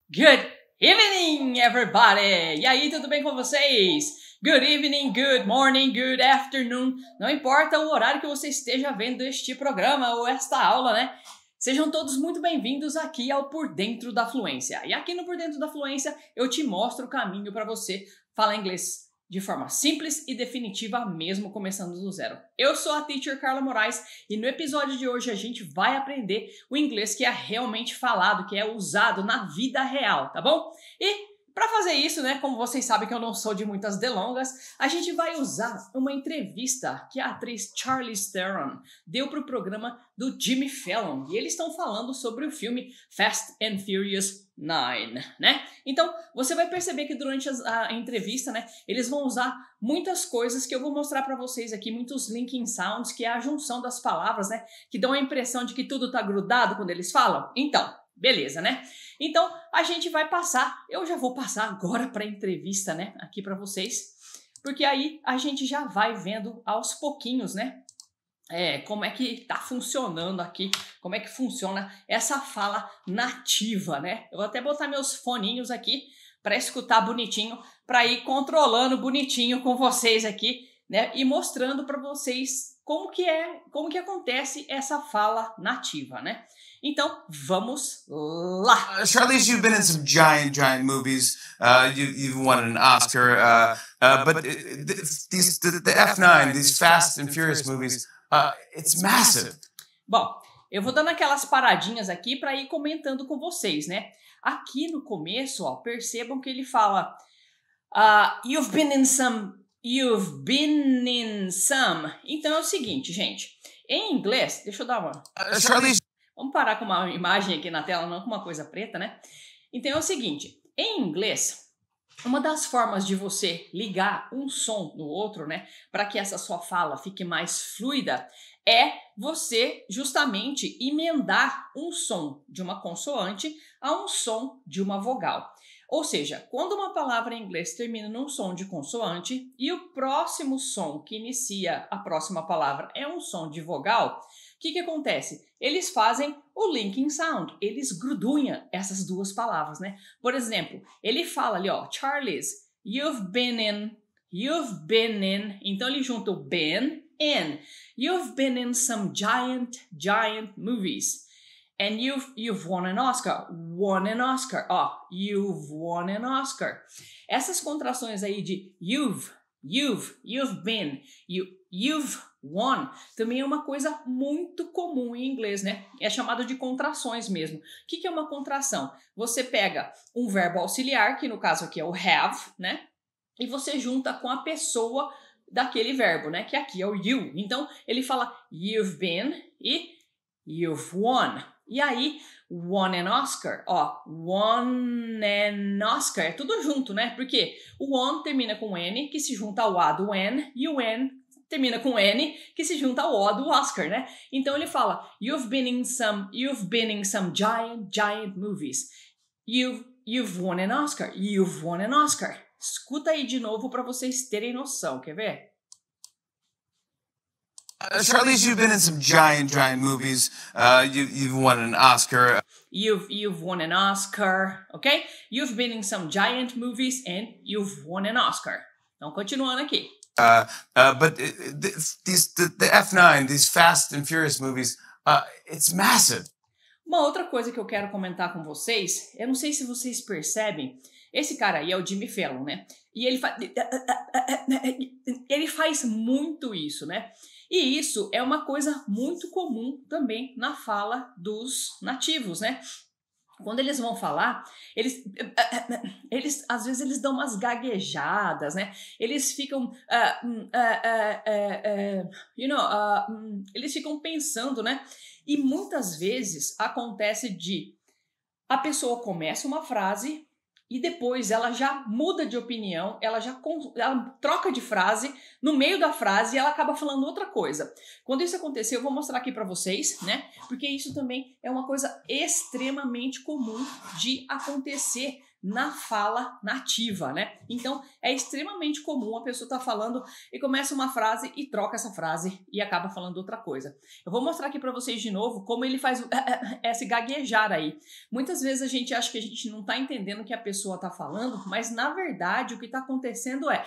Good evening, everybody! E aí, tudo bem com vocês? Good evening, good morning, good afternoon. Não importa o horário que você esteja vendo este programa ou esta aula, né? Sejam todos muito bem-vindos aqui ao Por Dentro da Fluência. E aqui no Por Dentro da Fluência eu te mostro o caminho para você falar inglês de forma simples e definitiva, mesmo começando do zero. Eu sou a Teacher Carla Moraes e no episódio de hoje a gente vai aprender o inglês que é realmente falado, que é usado na vida real, tá bom? E para fazer isso, né, como vocês sabem que eu não sou de muitas delongas, a gente vai usar uma entrevista que a atriz Charlize Theron deu para o programa do Jimmy Fallon. E eles estão falando sobre o filme Fast and Furious 9, né? Então, você vai perceber que durante a entrevista, né, eles vão usar muitas coisas que eu vou mostrar para vocês aqui, muitos linking sounds, que é a junção das palavras, né, que dão a impressão de que tudo tá grudado quando eles falam. Então, beleza, né? Então, a gente vai passar, eu já vou passar agora para a entrevista, né, aqui para vocês, porque aí a gente já vai vendo aos pouquinhos, né, como é que tá funcionando aqui, como é que funciona essa fala nativa, né? Eu vou até botar meus foninhos aqui para escutar bonitinho, para ir controlando bonitinho com vocês aqui, né, e mostrando para vocês como que acontece essa fala nativa, né? Então, vamos lá! Charlize, you've been in some giant movies. You've won an Oscar. But the F9, these Fast and Furious movies, it's massive. Bom, eu vou dando aquelas paradinhas aqui para ir comentando com vocês, né? Aqui no começo, ó, percebam que ele fala You've been in some. Então é o seguinte, gente. Em inglês, deixa eu dar uma... Charlize... Vamos parar com uma imagem aqui na tela, não com uma coisa preta, né? Então é o seguinte, em inglês, uma das formas de você ligar um som no outro, né, para que essa sua fala fique mais fluida, é você justamente emendar um som de uma consoante a um som de uma vogal. Ou seja, quando uma palavra em inglês termina num som de consoante e o próximo som que inicia a próxima palavra é um som de vogal, o que acontece? Eles fazem o linking sound, eles grudunham essas duas palavras, né? Por exemplo, ele fala ali, ó, Charlize, you've been in, então ele junta o been, in, you've been in some giant movies, and you've won an Oscar, ó, you've won an Oscar. Essas contrações aí de you've been, you've won, também é uma coisa muito comum em inglês, né? É chamado de contrações mesmo. O que é uma contração? Você pega um verbo auxiliar, que no caso aqui é o have, né? E você junta com a pessoa daquele verbo, né? Que aqui é o you. Então, ele fala you've been e you've won. E aí, won an Oscar, ó, won an Oscar, é tudo junto, né? Porque o won termina com N, que se junta ao A do N, e o N termina com N, que se junta ao O do Oscar, né? Então ele fala, you've been in some giant movies. You've won an Oscar. Escuta aí de novo para vocês terem noção, quer ver? Charlize, you've been in some giant movies. You've won an Oscar. You've won an Oscar, ok? You've been in some giant movies and you've won an Oscar. Então, continuando aqui. But the F9, these Fast and Furious movies, it's massive. Uma outra coisa que eu quero comentar com vocês, eu não sei se vocês percebem, esse cara aí é o Jimmy Fallon, né? E ele faz muito isso, né? E isso é uma coisa muito comum também na fala dos nativos, né? Quando eles vão falar, eles às vezes eles dão umas gaguejadas, né? Eles ficam, eles ficam pensando, né? E muitas vezes acontece de a pessoa começa uma frase e depois ela já muda de opinião, ela troca de frase, no meio da frase ela acaba falando outra coisa. Quando isso acontecer, eu vou mostrar aqui para vocês, né? Porque isso também é uma coisa extremamente comum de acontecer na fala nativa, né? Então, é extremamente comum a pessoa estar falando e começa uma frase e troca essa frase e acaba falando outra coisa. Eu vou mostrar aqui para vocês de novo como ele faz esse gaguejar aí. Muitas vezes a gente acha que a gente não está entendendo o que a pessoa está falando, mas na verdade o que está acontecendo é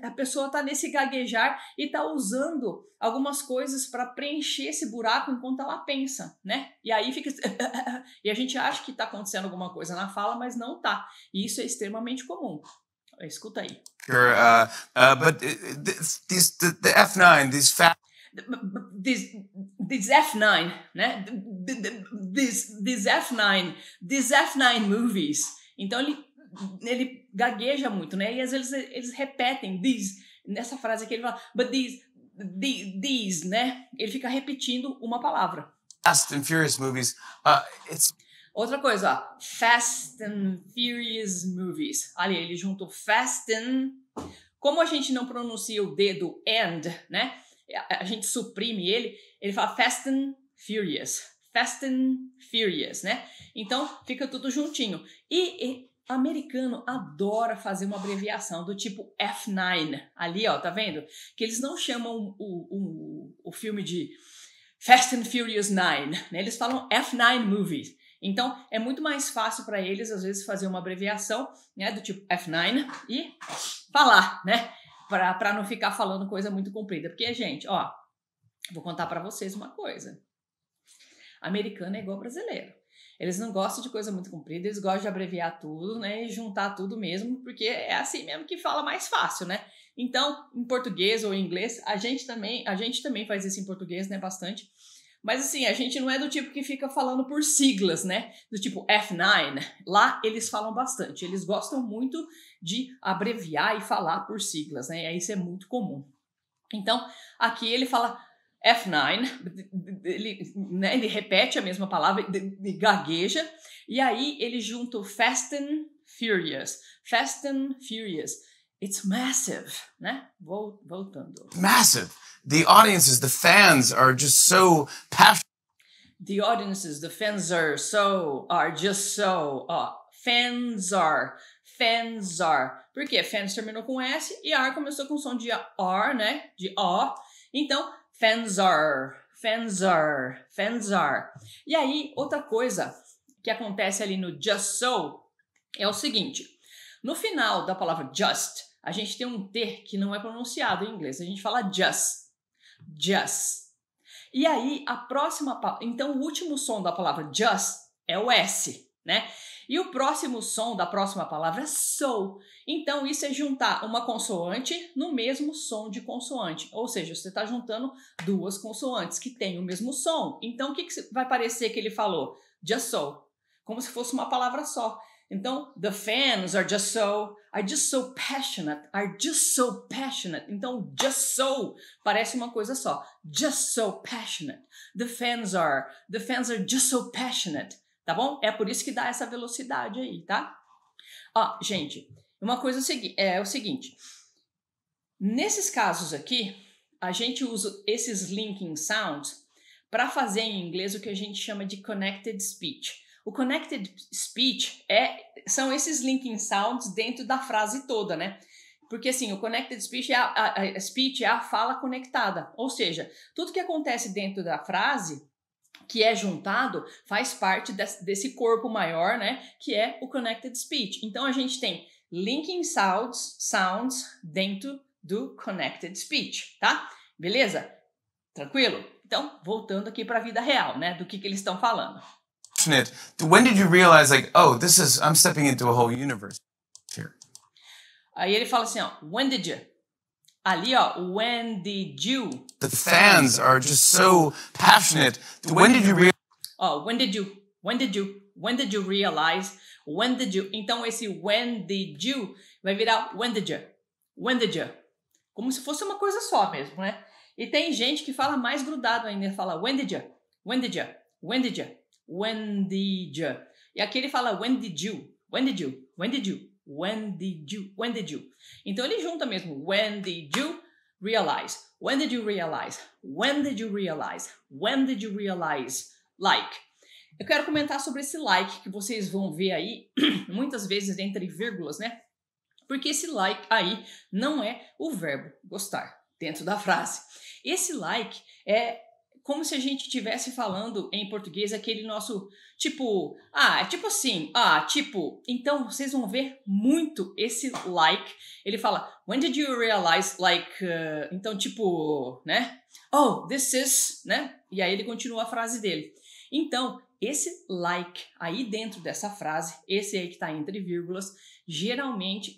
a pessoa está nesse gaguejar e está usando algumas coisas para preencher esse buraco enquanto ela pensa, né? E aí fica e a gente acha que está acontecendo alguma coisa na fala, mas não tá. E isso é extremamente comum. Escuta aí. But the F9, these fast. This F9, né? These F9 movies. Então ele gagueja muito, né? E às vezes eles repetem these nessa frase aqui ele fala, but these, né? Ele fica repetindo uma palavra. Fast and Furious movies. It's outra coisa, ó, Fast and Furious movies. Ali ele juntou Fast and. Como a gente não pronuncia o D do and, né? A gente suprime ele fala Fast and Furious. Fast and Furious, né? Então fica tudo juntinho. E americano adora fazer uma abreviação do tipo F9. Ali, ó, tá vendo? Que eles não chamam o filme de Fast and Furious 9, né? Eles falam F9 movies. Então, é muito mais fácil para eles, às vezes, fazer uma abreviação, né, do tipo F9 e falar, né? Para não ficar falando coisa muito comprida. Porque, gente, ó, vou contar para vocês uma coisa. Americano é igual brasileiro. Eles não gostam de coisa muito comprida, eles gostam de abreviar tudo, né? E juntar tudo mesmo, porque é assim mesmo que fala mais fácil, né? Então, em português ou em inglês, a gente também faz isso em português, né? Bastante. Mas assim, a gente não é do tipo que fica falando por siglas, né? Do tipo F9. Lá eles falam bastante. Eles gostam muito de abreviar e falar por siglas, né? E isso é muito comum. Então, aqui ele fala F9, ele repete a mesma palavra, gagueja, e aí ele junta o Fast and Furious. Fast and Furious. It's massive, né? Voltando. Massive. The audiences, the fans are just so passionate. The audiences, the fans are just so. Fans are. Por quê? Fans terminou com S e R começou com som de R, né? De O. Então, fans are. E aí, outra coisa que acontece ali no just so é o seguinte. No final da palavra just, a gente tem um T que não é pronunciado em inglês. A gente fala just. E aí, a próxima... Então, o último som da palavra just é o S, né? E o próximo som da próxima palavra é so. Então, isso é juntar uma consoante no mesmo som de consoante. Ou seja, você está juntando duas consoantes que têm o mesmo som. Então, o que vai parecer que ele falou? Just so. Como se fosse uma palavra só. Então, the fans are just so passionate. Então, just so parece uma coisa só. Just so passionate. The fans are just so passionate. Tá bom? É por isso que dá essa velocidade aí, tá? Ó, gente, uma coisa é o seguinte. Nesses casos aqui, a gente usa esses linking sounds para fazer em inglês o que a gente chama de connected speech. O connected speech são esses linking sounds dentro da frase toda, né? Porque assim, o connected speech é a fala conectada. Ou seja, tudo que acontece dentro da frase que é juntado faz parte desse corpo maior, né? Que é o connected speech. Então a gente tem linking sounds dentro do connected speech, tá? Beleza? Tranquilo? Então, voltando aqui para a vida real, né? Do que eles estão falando. When did you realize, like, oh, I'm stepping into a whole universe here? Aí ele fala assim, ó, when did you? Ali, ó, when did you? The fans are just so passionate. When did you realize? Ó, when did you realize? Então esse when did you vai virar when did you? Como se fosse uma coisa só mesmo, né? E tem gente que fala mais grudado ainda, fala when did you? E aqui ele fala when did you? Então ele junta mesmo when did you realize? Like. eu quero comentar sobre esse like que vocês vão ver aí, muitas vezes entre vírgulas, né? Porque esse like aí não é o verbo gostar dentro da frase. Esse like é como se a gente estivesse falando em português aquele nosso tipo, é tipo assim, tipo. Então vocês vão ver muito esse like. Ele fala, when did you realize, like, então tipo, né? Oh, this is, né? E aí ele continua a frase dele. Então, esse like aí dentro dessa frase, esse aí que tá entre vírgulas, geralmente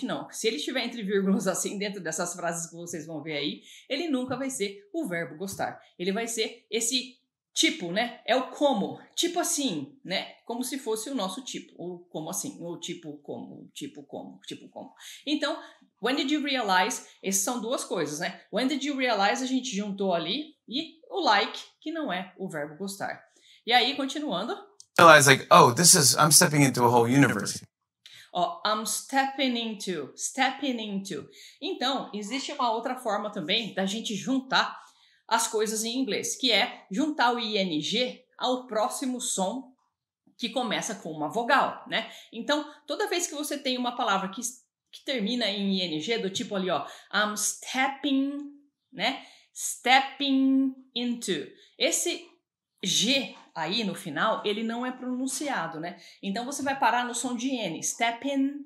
não. Se ele estiver entre vírgulas assim dentro dessas frases que vocês vão ver aí, ele nunca vai ser o verbo gostar. Ele vai ser esse tipo, né? É o como. Tipo assim, né? Como se fosse o nosso tipo. Ou como assim. Ou tipo como. Tipo como. Tipo como. Então, when did you realize? Essas são duas coisas, né? When did you realize a gente juntou ali e o like, que não é o verbo gostar. E aí, continuando. Realize like, oh, I'm stepping into a whole universe. I'm stepping into. Então, existe uma outra forma também da gente juntar as coisas em inglês, que é juntar o ing ao próximo som que começa com uma vogal, né? Então, toda vez que você tem uma palavra que termina em ing, do tipo ali, ó, I'm stepping, né? Stepping into. Esse G aí no final, ele não é pronunciado, né? Então você vai parar no som de N. Stepping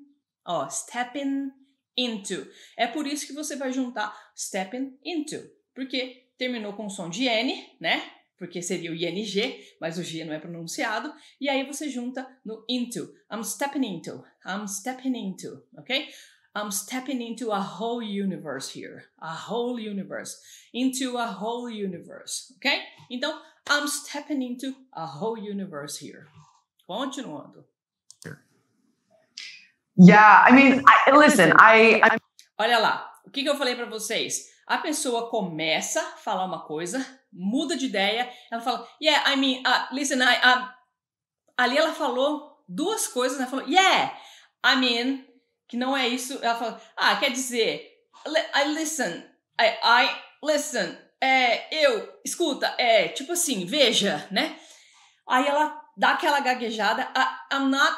into. É por isso que você vai juntar stepping into. Porque terminou com o som de N, né? Porque seria o ing, mas o G não é pronunciado. E aí você junta no into. I'm stepping into, ok? I'm stepping into a whole universe here. A whole universe. Into a whole universe, ok? Então, I'm stepping into a whole universe here. Continuando. Yeah, I mean, listen, Olha lá, o que eu falei para vocês? A pessoa começa a falar uma coisa, muda de ideia, ela fala, yeah, I mean, listen, ali ela falou duas coisas, ela falou, yeah, I mean, que não é isso, ela fala, quer dizer, listen, listen, escuta, tipo assim, veja, né? Aí ela dá aquela gaguejada, I'm not,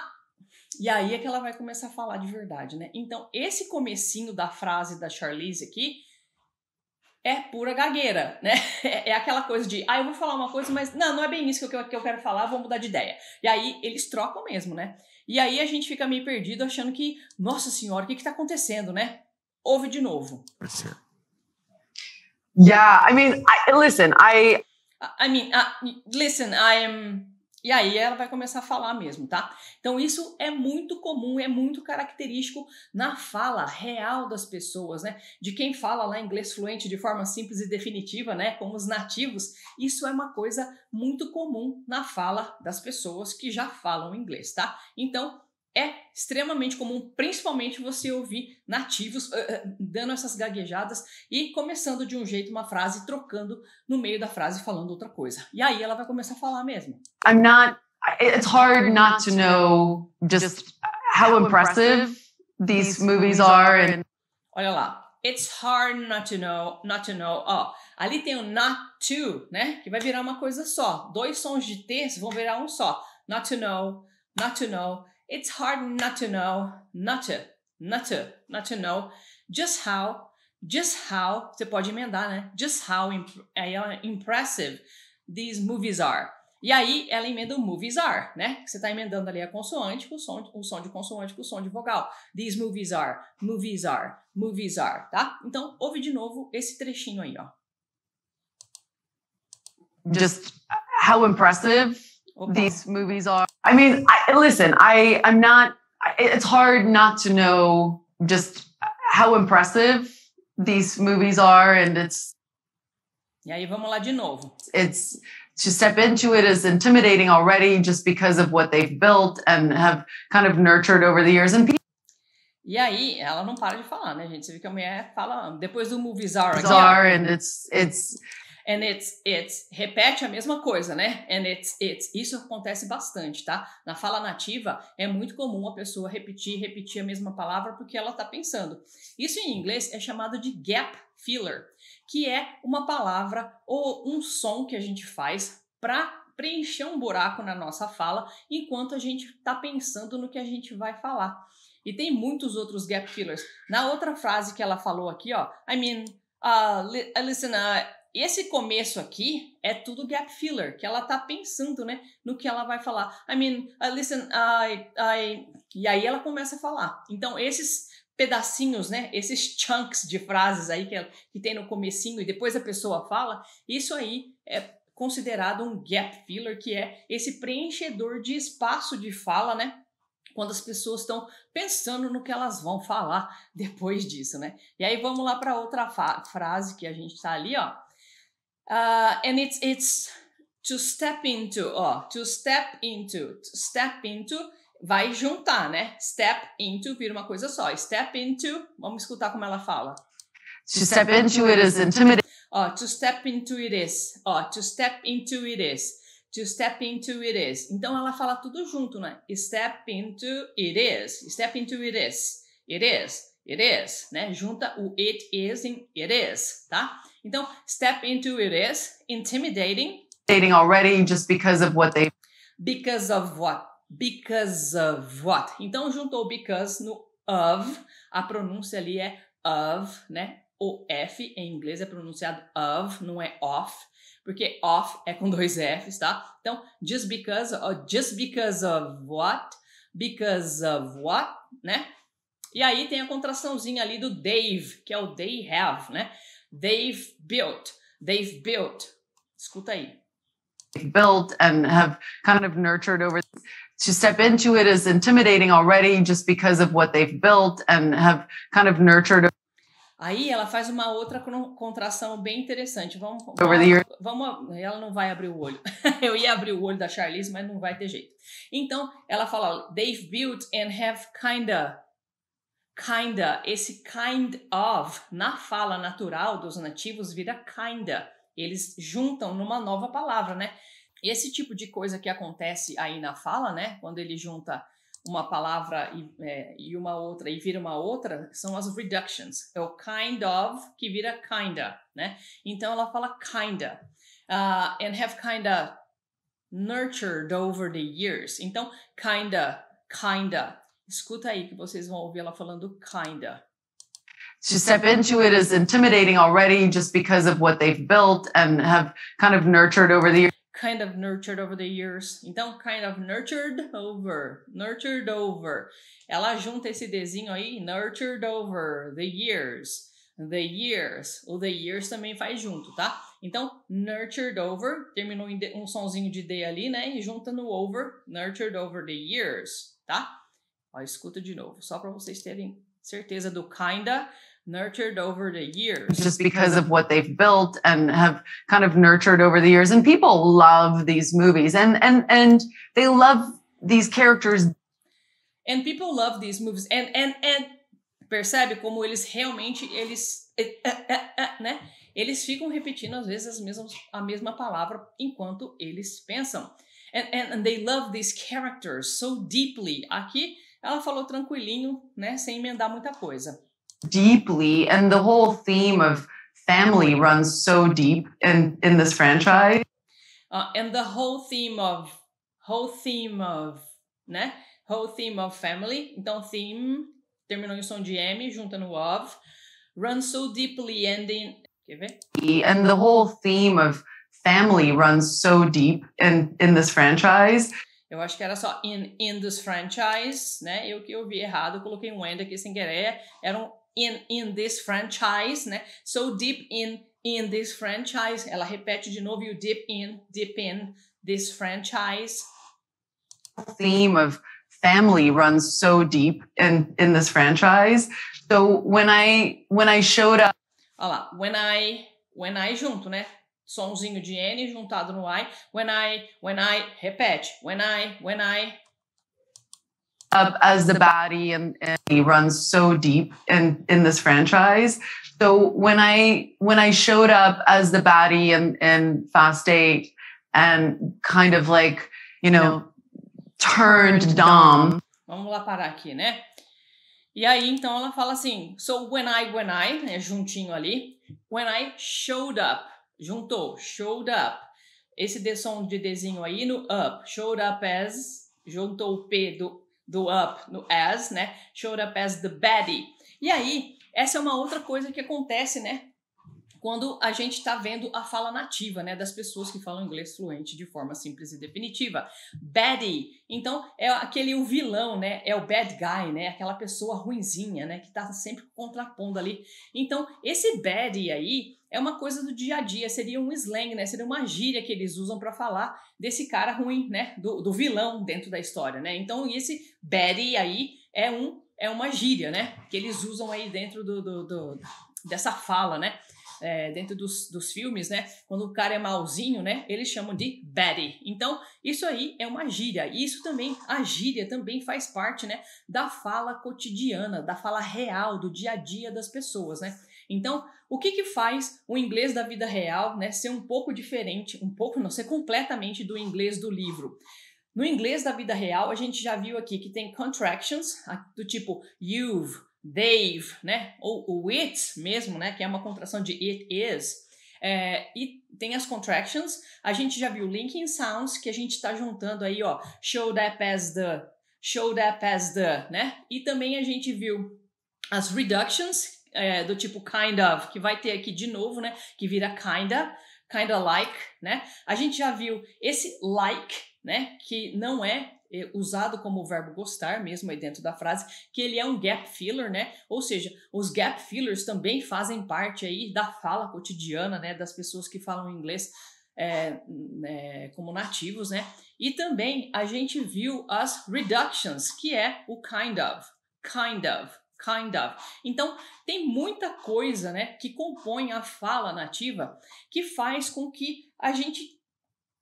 e aí é que ela vai começar a falar de verdade, né? Então, esse comecinho da frase da Charlize aqui é pura gagueira, né? É aquela coisa de, eu vou falar uma coisa, mas não é bem isso que eu quero falar, vou mudar de ideia. E aí eles trocam mesmo, né? E aí a gente fica meio perdido achando que, nossa senhora, o que tá acontecendo, né? Ouve de novo. Yeah, I mean, listen, listen, I am... E aí ela vai começar a falar mesmo, tá? Então isso é muito comum, é muito característico na fala real das pessoas, né? De quem fala lá inglês fluente de forma simples e definitiva, né? Como os nativos. Isso é uma coisa muito comum na fala das pessoas que já falam inglês, tá? Então é extremamente comum, principalmente você ouvir nativos dando essas gaguejadas e começando de um jeito uma frase, trocando no meio da frase falando outra coisa. E aí ela vai começar a falar mesmo. It's hard not to know just how impressive these movies are. Olha lá. It's hard not to know. Ali tem o not to, né? Que vai virar uma coisa só. Dois sons de T vão virar um só. Not to know. It's hard not to know, not to know, just how, você pode emendar, né? Just how impressive these movies are. E aí ela emenda o movies are, né? Você tá emendando ali a consoante com o som de consoante com o som de vogal. These movies are, tá? Então, ouve de novo esse trechinho aí, ó. Just how impressive these movies are. I mean, listen, I'm not, it's hard not to know just how impressive these movies are, and E aí vamos lá de novo. It's to step into it is intimidating already just because of what they've built and have kind of nurtured over the years. E aí ela não para de falar, né, gente? Você vê que a mulher fala depois do movies are aqui, and it's repete a mesma coisa, né? And it's isso acontece bastante, tá? Na fala nativa é muito comum a pessoa repetir a mesma palavra porque ela tá pensando. Isso em inglês é chamado de gap filler, que é uma palavra ou um som que a gente faz para preencher um buraco na nossa fala enquanto a gente está pensando no que a gente vai falar. E tem muitos outros gap fillers. Na outra frase que ela falou aqui, ó, listen, esse começo aqui é tudo gap filler, que ela tá pensando, né, no que ela vai falar. Listen, e aí ela começa a falar. Então, esses pedacinhos, né, esses chunks de frases aí que tem no comecinho e depois a pessoa fala, isso aí é considerado um gap filler, que é esse preenchedor de espaço de fala, né, quando as pessoas estão pensando no que elas vão falar depois disso, né? E aí vamos lá para outra frase que a gente tá ali, ó. And it's to step into, ó, to step into, vai juntar, né? Step into vira uma coisa só. Step into, vamos escutar como ela fala. To step into it is intimidating. Ó, to step into it is. Ó, to step into it is. To step into it is. Então ela fala tudo junto, né? Step into it is. Step into it is. It is. It is, né? Junta o it is em it is, tá? Então, step into it is intimidating. Already just because of what they. Because of what? Because of what? Então juntou because no of. A pronúncia ali é of, né? O F em inglês é pronunciado of, não é off. Porque off é com 2 Fs, tá? Então, just because of what? Because of what, né? E aí tem a contraçãozinha ali do they've, que é o they have, né? They've built. Escuta aí. Built and have kind of nurtured over. To step into it is intimidating already just because of what they've built and have kind of nurtured. Aí ela faz uma outra contração bem interessante. Vamos, ela não vai abrir o olho. Eu ia abrir o olho da Charlize, mas não vai ter jeito. Então, ela fala, they've built and have kinda. Esse kind of, na fala natural dos nativos, vira kinda. Eles juntam numa nova palavra, né? Esse tipo de coisa que acontece aí na fala, né? Quando ele junta uma palavra e uma outra e vira uma outra, são as reductions. É o kind of que vira kinda, né? Então ela fala kinda. And have kinda nurtured over the years. Então, kinda. Escuta aí que vocês vão ouvir ela falando kinda. To step into it is intimidating already just because of what they've built and have kind of nurtured over the years. Kind of nurtured over the years. Então, kind of nurtured over. Ela junta esse Dzinho aí, nurtured over the years. O the years também faz junto, tá? Então, nurtured over, terminou em um sonzinho de D ali, né? E junta no over, nurtured over the years, tá? Ó, escuta de novo, só para vocês terem certeza do kinda. Nurtured over the years. Just because of what they've built and have kind of nurtured over the years. And people love these movies and they love these characters. And people love these movies. And percebe como eles realmente, né? Eles ficam repetindo às vezes a mesma palavra enquanto eles pensam. And they love these characters so deeply. Aqui ela falou tranquilinho, né? Sem emendar muita coisa. Deeply, and the whole theme of family runs so deep in this franchise. And the whole theme of, né? Whole theme of family. Então, theme, terminou em som de M, junta no of. Runs so deeply ending... Quer ver? And the whole theme of family runs so deep in this franchise. Eu acho que era só in this franchise, né? Eu que ouvi errado, coloquei um and aqui sem querer. Era um in this franchise, né? So deep in this franchise. Ela repete de novo e o deep in this franchise. The theme of family runs so deep in this franchise. So when I showed up. Olha lá, when I junto, né? Sonzinho de N juntado no I. When I, repete. When I. Up as the baddie and he runs so deep in this franchise. So when I showed up as the baddie in Fast 8 and kind of like, turned Dom. Vamos lá parar aqui, né? E aí, então, ela fala assim, so when I, né, juntinho ali, when I showed up, juntou, showed up, esse som de Dzinho aí no up. Showed up as, juntou o P do up no as, né? Showed up as the baddie. E aí, essa é uma outra coisa que acontece, né? Quando a gente está vendo a fala nativa, né, das pessoas que falam inglês fluente de forma simples e definitiva. Baddie, então é o vilão, né, é o bad guy, né, aquela pessoa ruinzinha, né, que está sempre contrapondo ali. Então esse baddie aí é uma coisa do dia a dia, seria um slang, né, seria uma gíria que eles usam para falar desse cara ruim, né, do vilão dentro da história, né. Então esse baddie aí é uma gíria, né, que eles usam aí dentro dessa fala, né. Dentro dos filmes, né? Quando o cara é malzinho, né? Eles chamam de baddie. Então, isso aí é uma gíria. E isso também, a gíria também faz parte, né? Da fala cotidiana, da fala real, do dia a dia das pessoas, né? Então, o que faz o inglês da vida real, né? Ser um pouco diferente, ser completamente do inglês do livro? No inglês da vida real, a gente já viu aqui que tem contractions, do tipo you've, they've, né? Ou o it mesmo, né? Que é uma contração de it is. E tem as contractions. A gente já viu linking sounds, que a gente está juntando aí, ó. Showed up as the, né? E também a gente viu as reductions, do tipo kind of, que vai ter aqui de novo, né? Que vira kinda like, né? A gente já viu esse like, né? Que não é usado como o verbo gostar mesmo aí dentro da frase, que ele é um gap filler, né? Ou seja, os gap fillers também fazem parte aí da fala cotidiana, né? Das pessoas que falam inglês como nativos, né? E também a gente viu as reductions, que é o kind of. Então, tem muita coisa, né, que compõe a fala nativa que faz com que a gente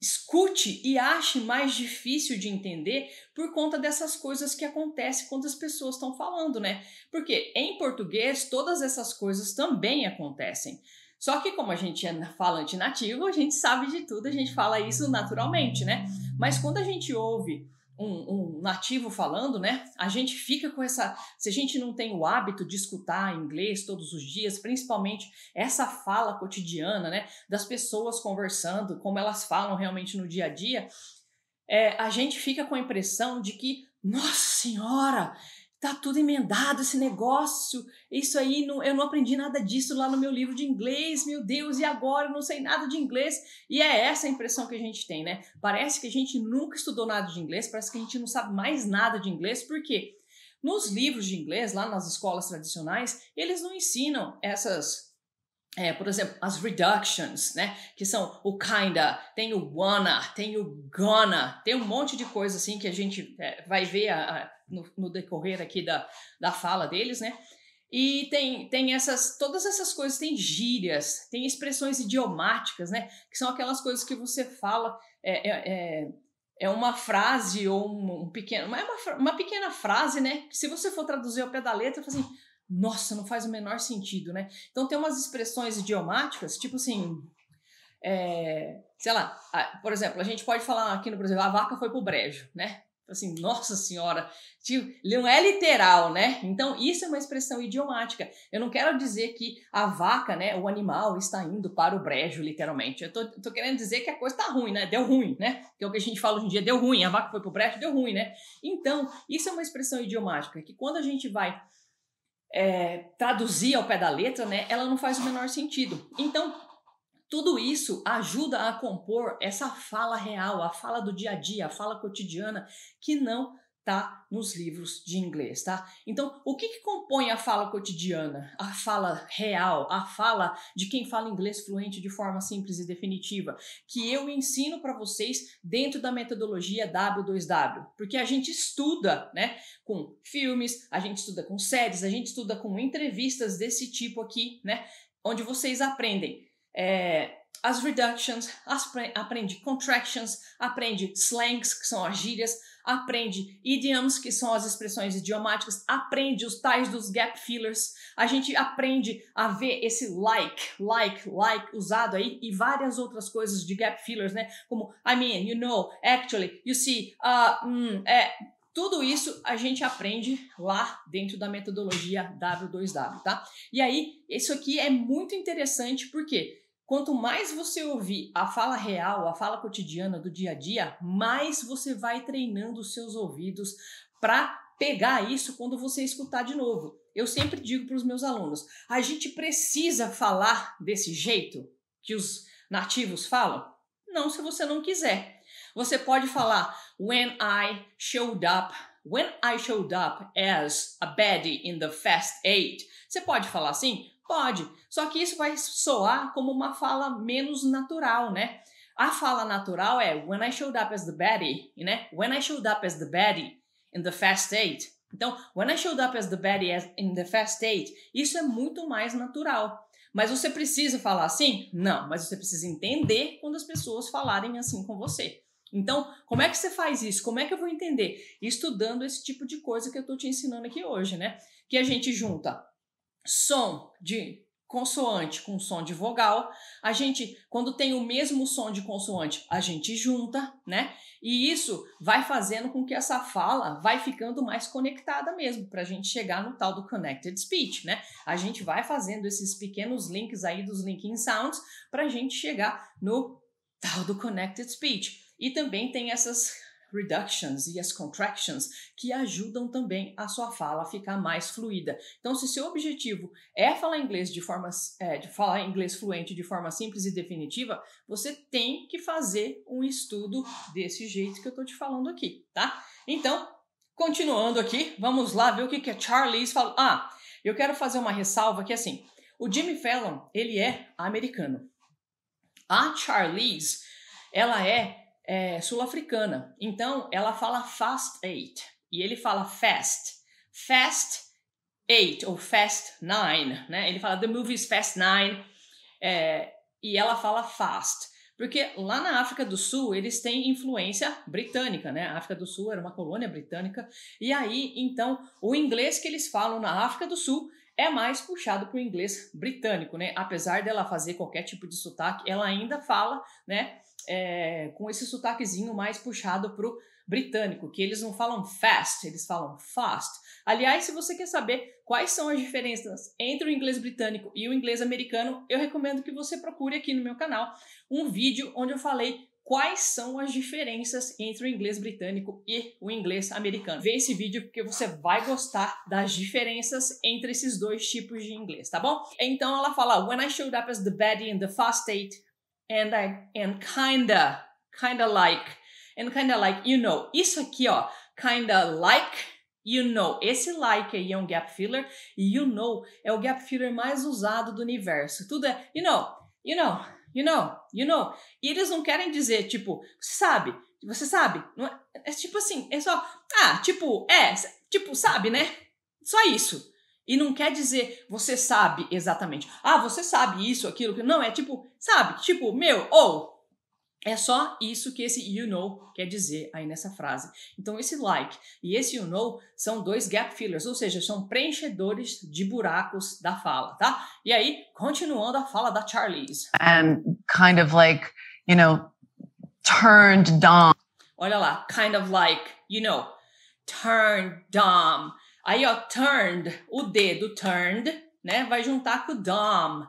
escute e ache mais difícil de entender por conta dessas coisas que acontecem quando as pessoas estão falando, né? Porque em português todas essas coisas também acontecem. Só que como a gente é falante nativo, a gente sabe de tudo, a gente fala isso naturalmente, né? Mas quando a gente ouve um nativo falando, né? A gente fica com essa... Se a gente não tem o hábito de escutar inglês todos os dias, principalmente essa fala cotidiana, né? Das pessoas conversando, como elas falam realmente no dia a dia, a gente fica com a impressão de que, nossa senhora, tá tudo emendado esse negócio, isso aí, eu não aprendi nada disso lá no meu livro de inglês, meu Deus, e agora eu não sei nada de inglês? E é essa a impressão que a gente tem, né? Parece que a gente nunca estudou nada de inglês, parece que a gente não sabe mais nada de inglês, porque nos livros de inglês, lá nas escolas tradicionais, eles não ensinam essas... por exemplo, as reductions, né? Que são o kinda, tem o wanna, tem o gonna, tem um monte de coisa assim que a gente vai ver no decorrer aqui da fala deles, né? E tem todas essas coisas, tem gírias, tem expressões idiomáticas, né? Que são aquelas coisas que você fala, é uma frase ou uma pequena frase, né? Que se você for traduzir ao pé da letra, assim, nossa, não faz o menor sentido, né? Então tem umas expressões idiomáticas, tipo assim, sei lá, por exemplo, a gente pode falar aqui no Brasil, a vaca foi pro brejo, né? Assim, nossa senhora, tipo, não é literal, né? Então isso é uma expressão idiomática. Eu não quero dizer que a vaca, né, o animal está indo para o brejo, literalmente. Eu tô querendo dizer que a coisa tá ruim, né? Deu ruim, né? Que é o que a gente fala hoje em dia, deu ruim, a vaca foi pro brejo, deu ruim, né? Então, isso é uma expressão idiomática, que quando a gente vai traduzir ao pé da letra, né, ela não faz o menor sentido. Então, tudo isso ajuda a compor essa fala real, a fala do dia a dia, a fala cotidiana, que não tá nos livros de inglês, tá? Então, o que compõe a fala cotidiana, a fala real, a fala de quem fala inglês fluente de forma simples e definitiva, que eu ensino para vocês dentro da metodologia W2W, porque a gente estuda, né, com filmes, a gente estuda com séries, a gente estuda com entrevistas desse tipo aqui, né, onde vocês aprendem as reductions, aprende contractions, aprende slangs, que são as gírias, aprende idioms, que são as expressões idiomáticas, aprende os tais dos gap fillers, a gente aprende a ver esse like usado aí e várias outras coisas de gap fillers, né? Como I mean, you know, actually, you see, tudo isso a gente aprende lá dentro da metodologia W2W, tá? E aí, isso aqui é muito interessante porque quanto mais você ouvir a fala real, a fala cotidiana do dia a dia, mais você vai treinando os seus ouvidos para pegar isso quando você escutar de novo. Eu sempre digo para os meus alunos, a gente precisa falar desse jeito que os nativos falam? Não, se você não quiser. Você pode falar when I showed up as a baddie in the Fast 8. Você pode falar assim? Pode. Só que isso vai soar como uma fala menos natural, né? A fala natural é when I showed up as the baddie, né? When I showed up as the baddie in the Fast 8. Então, when I showed up as the baddie in the Fast 8, isso é muito mais natural. Mas você precisa falar assim? Não, mas você precisa entender quando as pessoas falarem assim com você. Então, como é que você faz isso? Como é que eu vou entender? Estudando esse tipo de coisa que eu estou te ensinando aqui hoje, né? Que a gente junta som de consoante com som de vogal. A gente, quando tem o mesmo som de consoante, a gente junta, né? E isso vai fazendo com que essa fala vai ficando mais conectada mesmo, para a gente chegar no tal do Connected Speech, né? A gente vai fazendo esses pequenos links aí dos linking sounds para a gente chegar no tal do Connected Speech. E também tem essas reductions e as contractions que ajudam também a sua fala a ficar mais fluida. Então, se seu objetivo é falar inglês falar inglês fluente de forma simples e definitiva, você tem que fazer um estudo desse jeito que eu tô te falando aqui, tá? Então, continuando aqui, vamos lá ver o que a Charlize falou. Eu quero fazer uma ressalva que assim, o Jimmy Fallon, ele é americano. A Charlize, ela é sul-africana, então ela fala Fast 8 e ele fala Fast 8 ou Fast 9, né? Ele fala The movie's Fast 9 e ela fala Fast, porque lá na África do Sul eles têm influência britânica, né? A África do Sul era uma colônia britânica e aí então o inglês que eles falam na África do Sul é mais puxado para o inglês britânico, né? Apesar dela fazer qualquer tipo de sotaque, ela ainda fala, né? Com esse sotaquezinho mais puxado pro britânico, que eles não falam fast, eles falam fast. Aliás, se você quer saber quais são as diferenças entre o inglês britânico e o inglês americano, eu recomendo que você procure aqui no meu canal um vídeo onde eu falei quais são as diferenças entre o inglês britânico e o inglês americano. Vê esse vídeo porque você vai gostar das diferenças entre esses dois tipos de inglês, tá bom? Então ela fala, when I showed up as the baddie in the Fast 8, and kinda like, you know. Isso aqui, ó, kinda like, you know. Esse like aí é um gap filler e you know é o gap filler mais usado do universo. Tudo é, you know. E eles não querem dizer, tipo, você sabe. Não é tipo assim, é só, sabe, né? Só isso. E não quer dizer, você sabe exatamente. Você sabe isso, aquilo. Não, é tipo, sabe? Tipo, é só isso que esse you know quer dizer aí nessa frase. Então, esse like e esse you know são dois gap fillers, ou seja, são preenchedores de buracos da fala, tá? E aí, continuando a fala da Charlize. And kind of like, you know, turned dumb. Olha lá, kind of like, you know, turned dumb. Aí, ó, turned, o D do turned, né, vai juntar com o dumb.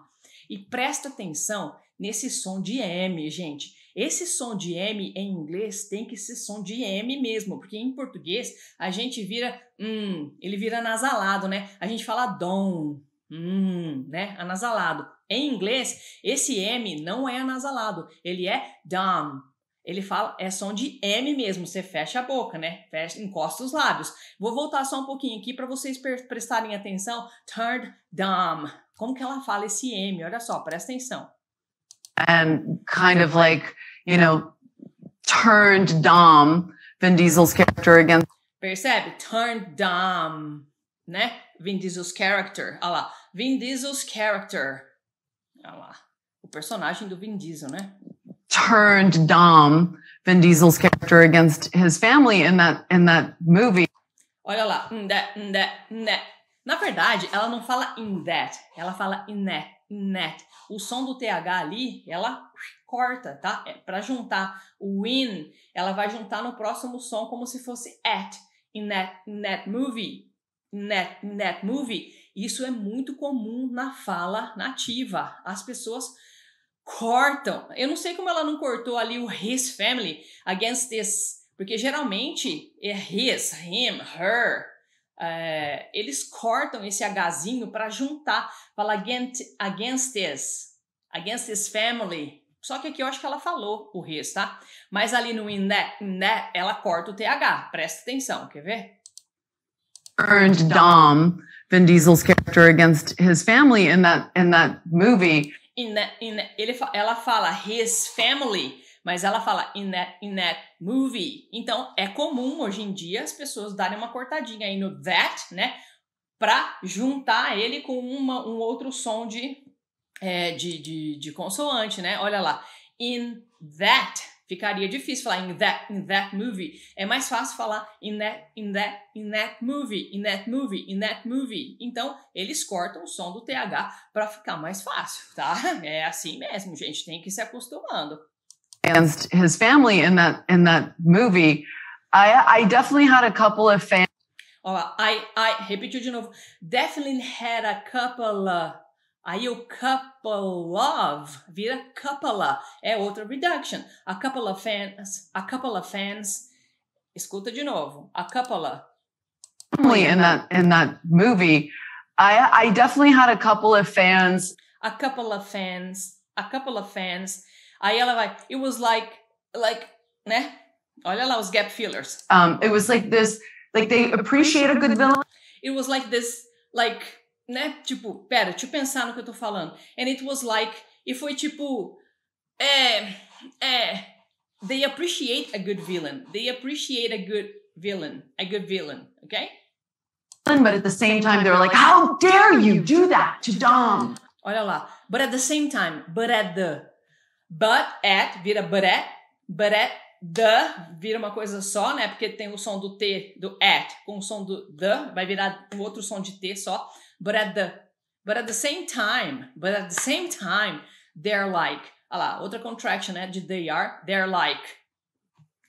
E presta atenção nesse som de M, gente. Esse som de M em inglês tem que ser som de M mesmo, porque em português a gente vira, ele vira anasalado, né? A gente fala dom, né? Anasalado. Em inglês, esse M não é anasalado, ele é dumb. Ele fala, é som de M mesmo, você fecha a boca, né? Encosta os lábios. Vou voltar só um pouquinho aqui para vocês prestarem atenção. Turned dumb. Como que ela fala esse M? Olha só, presta atenção. And kind of like, you know, turned dumb, Vin Diesel's character against. Percebe? Turned dumb, né? Vin Diesel's character. Olha lá. Vin Diesel's character. Olha lá. O personagem do Vin Diesel, né? Turned dumb, Vin Diesel's character against his family in that movie. Olha lá. Na verdade, ela não fala in that. Ela fala in that. O som do TH ali, ela corta, tá? Para juntar o in, ela vai juntar no próximo som como se fosse at. In that movie. Isso é muito comum na fala nativa. As pessoas cortam. Eu não sei como ela não cortou ali o his family against this, porque geralmente é his, him, her. Eles cortam esse Hzinho para juntar, fala against this family. Só que aqui eu acho que ela falou o his, tá? Mas ali no in that, ela corta o TH. Presta atenção, quer ver? Turned Dom, Vin Diesel's character, against his family in that movie. Ela fala his family, mas ela fala in that movie. Então, é comum hoje em dia as pessoas darem uma cortadinha aí no that, né? Pra juntar ele com um outro som de consoante, né? Olha lá. In that. Ficaria difícil falar in that movie. É mais fácil falar in that movie. Então, eles cortam o som do TH para ficar mais fácil, tá? É assim mesmo, gente. Tem que ir se acostumando. Against his family in that movie, I definitely had a couple of fans. Repetiu de novo. Definitely had a couple of. Aí o couple of vira couple, é outra reduction. A couple of fans. Escuta de novo. A couple of. In that movie, I definitely had a couple of fans. A couple of fans. Aí ela vai. It was like, né? Olha lá os gap fillers. It was like this, like they appreciate a good villain. It was like this, like. Né? Tipo, pera, deixa eu pensar no que eu tô falando. And it was like, e foi tipo, they appreciate a good villain. They appreciate a good villain, okay? But at the same time, they're like, how dare you do that to Dom? Olha lá. But at the same time, vira the, vira uma coisa só, né? Porque tem o som do T, do at, com o som do the, vai virar um outro som de T só. But at the same time, they're like, olha lá, outra contraction, né, de they're like.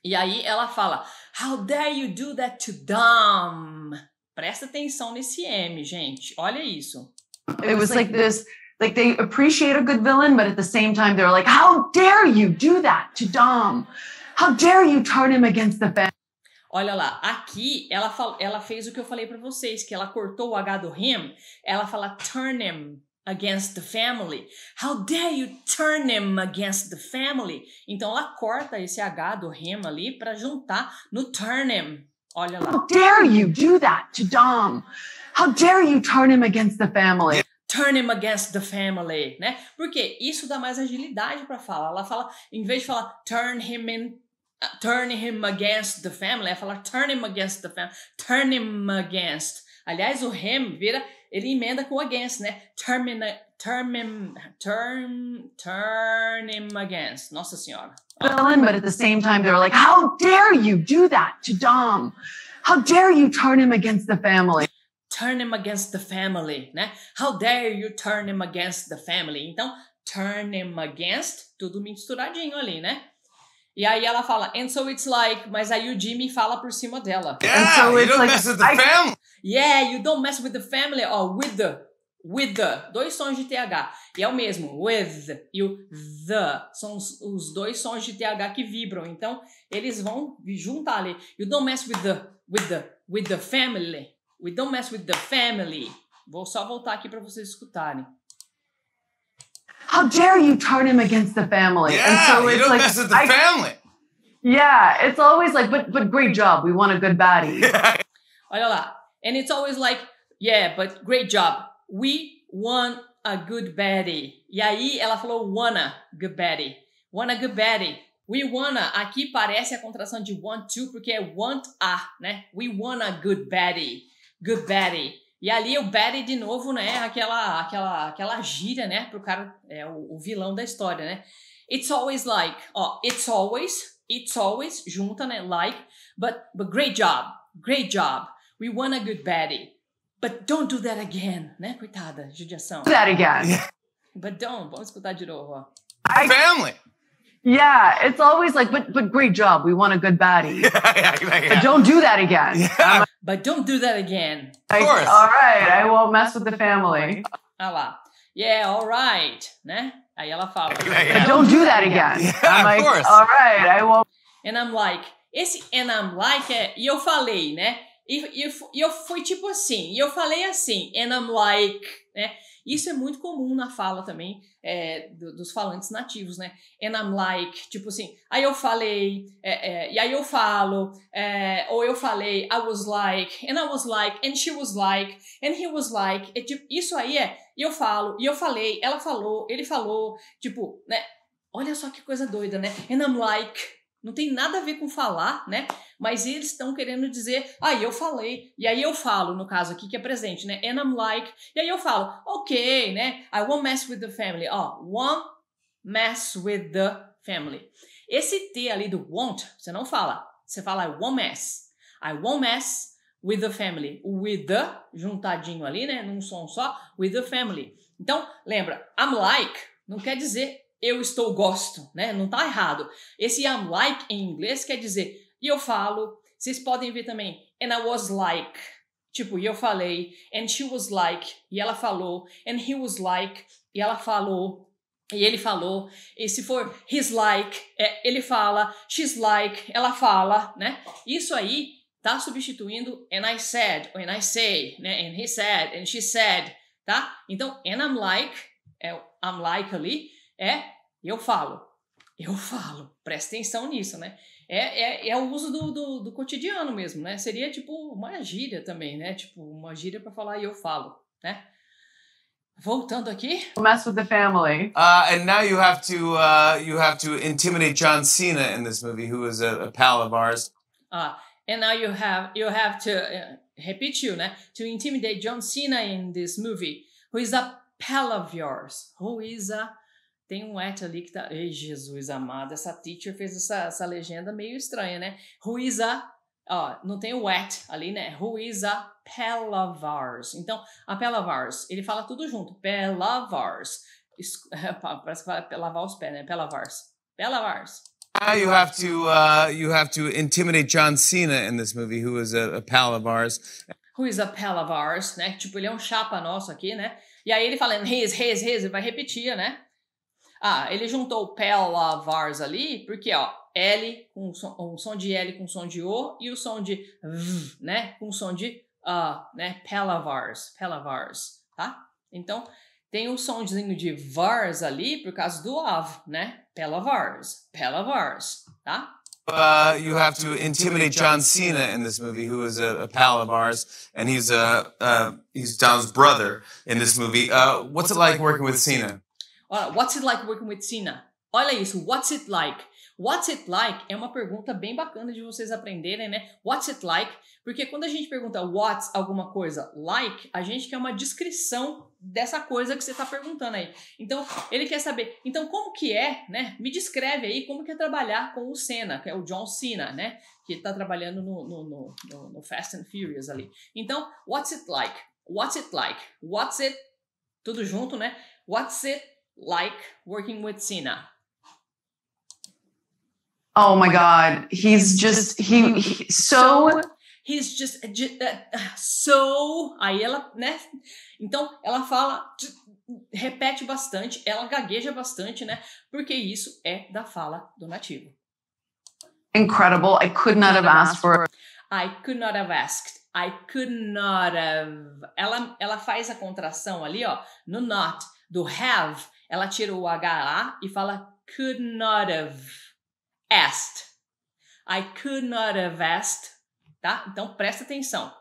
E aí ela fala, how dare you do that to Dom? Presta atenção nesse M, gente, olha isso. It was like this, like they appreciate a good villain, but at the same time they're like, how dare you do that to Dom? How dare you turn him against the family? Olha lá, aqui ela fez o que eu falei pra vocês, que ela cortou o H do him, ela fala turn him against the family. How dare you turn him against the family? Então ela corta esse H do him ali pra juntar no turn him. Olha lá. How dare you do that to Dom? How dare you turn him against the family? Turn him against the family, né? Porque isso dá mais agilidade pra falar. Ela fala, em vez de falar turn him against the family, ela fala turn him against the family, turn him against. Aliás, o him vira, ele emenda com against, né? Turn him against. Nossa Senhora. But at the same time, they're like, how dare you do that to Dom? How dare you turn him against the family? Turn him against the family, né? How dare you turn him against the family? Então, turn him against, tudo misturadinho ali, né? E aí ela fala, and so it's like, mas aí o Jimmy fala por cima dela. Yeah, so you don't like, mess with the family. Yeah, you don't mess with the family, or with the, dois sons de TH. E é o mesmo, with e o the, são os dois sons de TH que vibram. Então, eles vão juntar ali. You don't mess with the family. We don't mess with the family. Vou só voltar aqui para vocês escutarem. How dare you turn him against the family? Yeah, and so you it's don't like, mess with the family. Yeah, it's always like, but great job. We want a good baddie. Olha lá. And it's always like, yeah, but great job. We want a good baddie. E aí ela falou wanna good baddie. Wanna good baddie. We wanna, aqui parece a contração de want to, porque é want a, né? We want a good baddie. Good baddie. E ali o baddie de novo, né? Aquela gíria, né? Pro cara, o vilão da história, né? It's always like, ó, it's always, junta, né? Like, but great job. We want a good baddie. But don't do that again, né? Coitada, judiação. Do that again. Yeah. But don't, vamos escutar de novo, ó. Family. Yeah, it's always like, but great job. We want a good baddie. Yeah. But don't do that again. Yeah. But don't do that again. Of course. All right, I won't mess with the family. Ah lá. Yeah, all right, né? Aí ela fala. Don't do that again. Yeah, I'm of like, course. all right, I won't. And I'm like, esse and I'm like e eu falei, né? E eu fui tipo assim, e eu falei assim, and I'm like, né? Isso é muito comum na fala também dos falantes nativos, né? And I'm like, tipo assim, aí eu falei, e aí eu falo, ou eu falei, I was like, and I was like, and she was like, and he was like, tipo, isso aí eu falo, e eu falei, ela falou, ele falou, tipo, né? Olha só que coisa doida, né? And I'm like, não tem nada a ver com falar, né? Mas eles estão querendo dizer, eu falei, e aí eu falo, no caso aqui que é presente, né? And I'm like, e aí eu falo, ok, né? I won't mess with the family. Won't mess with the family. Esse T ali do won't, você não fala. Você fala I won't mess. I won't mess with the family. O with the, juntadinho ali, né? Num som só, with the family. Então, lembra, I'm like, não quer dizer eu estou gosto, né? Não tá errado. Esse I'm like em inglês quer dizer e eu falo. Vocês podem ver também and I was like, tipo, e eu falei, and she was like, e ela falou, and he was like, e ela falou, e ele falou. E se for he's like, ele fala, she's like, ela fala, né? Isso aí tá substituindo and I said, and I say, né? And he said, and she said, tá? Então, and I'm like ali eu falo, presta atenção nisso, né? É o uso do cotidiano mesmo, né? Seria tipo uma gíria também, né? Tipo, uma gíria para falar e eu falo, né? Voltando aqui. Mess with the family. And now you have to intimidate John Cena in this movie, who is a pal of ours. And now you have to repetiu, né? To intimidate John Cena in this movie, who is a pal of yours, who is a tem um at ali que tá... Ei, Jesus amado, essa teacher fez essa legenda meio estranha, né? Who is a... não tem o at ali, né? Who is a pal of ours. Então, a pal of ours, ele fala tudo junto. Pal of ours. Parece que vai lavar os pés, né? Pal of ours. Pal of ours. Now you have to intimidate John Cena in this movie, who is a pal of ours. Who is a pal of ours, né? Tipo, ele é um chapa nosso aqui, né? E aí ele fala his, ele vai repetir, né? Ele juntou o pal of ours ali, porque, L com um som de L com som de O e o som de V, né? Com som de né? Pal of ours, tá? Então, tem um somzinho de vars ali por causa do of, né? Pal of ours, tá? You have to intimidate John Cena in this movie, who is a pal of ours, and he's Don's brother in this movie. What's it like working with Cena? What's it like working with Cena? Olha isso, what's it like? What's it like é uma pergunta bem bacana de vocês aprenderem, né? What's it like? Porque quando a gente pergunta what's alguma coisa like, a gente quer uma descrição dessa coisa que você está perguntando aí. Então, ele quer saber, então como que né? Me descreve aí como que é trabalhar com o Cena, que é o John Cena, né? Que está trabalhando no Fast and Furious ali. Então, what's it like? What's it like? What's it... Tudo junto, né? What's it like working with Cena? Oh my God, he's just so. He's just so. Aí ela, né? Então ela fala, repete bastante, ela gagueja bastante, né? Porque isso é da fala do nativo. Incredible. I could not have asked for. I could not have asked. I could not have. Ela faz a contração ali, no not do have. Ela tira o HA e fala could not have asked. I could not have asked, tá? Então presta atenção